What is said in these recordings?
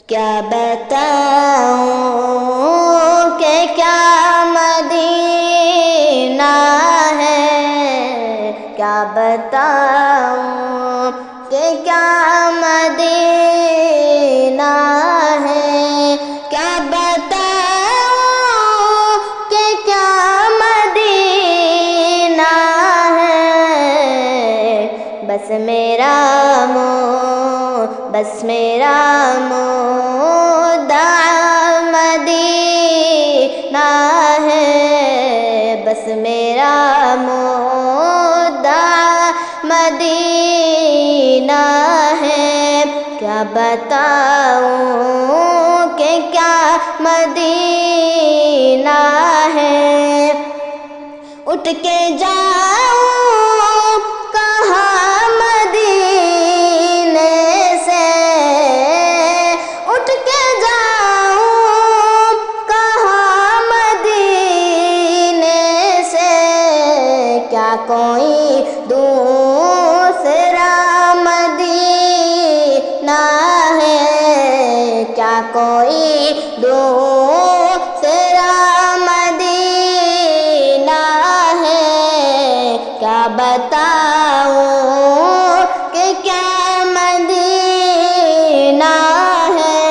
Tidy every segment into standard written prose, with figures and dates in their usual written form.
کیا بتاؤں کہ کیا مدینہ ہے، کیا بتاؤں کہ کیا مدینہ ہے، کیا بتاؤں کہ کیا مدینہ ہے۔ بس میرا مدعا مدینہ ہے، بس میرا مدعا مدینہ ہے۔ کیا بتاؤں کہ کیا مدینہ ہے۔ اٹھ کے جاؤں کہاں مدینے سے، اٹھ کے جاؤں کہاں مدینے سے، کیا کوئی دوسرا مدینہ ہے، کیا کوئی دوسرا مدینہ ہے۔ کیا بتاؤں کہ کیا مدینہ ہے۔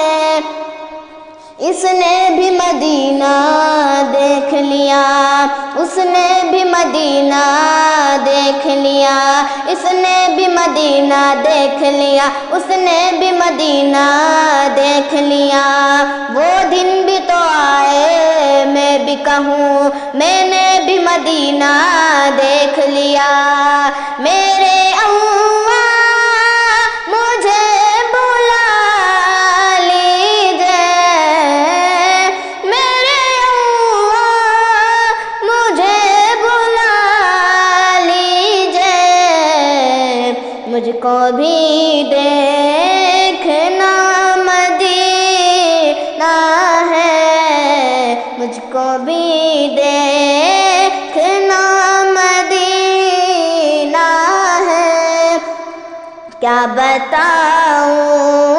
اس نے بھی مدینہ دیکھ لیا، اس نے بھی مدینہ دیکھ لیا، اس نے بھی مدینہ دیکھ لیا، اس نے بھی مدینہ دیکھ لیا۔ وہ دن بھی تو آئے میں بھی کہوں میں نے بھی مدینہ دیکھ لیا۔ میرے اللہ مجھے بلا لیجئے، میرے اللہ مجھے بلا لیجئے، مجھ کو بھی دیکھنا مدینہ ہے، مجھ کو بھی دیکھنا مدینہ ہے۔ کیا بتاؤں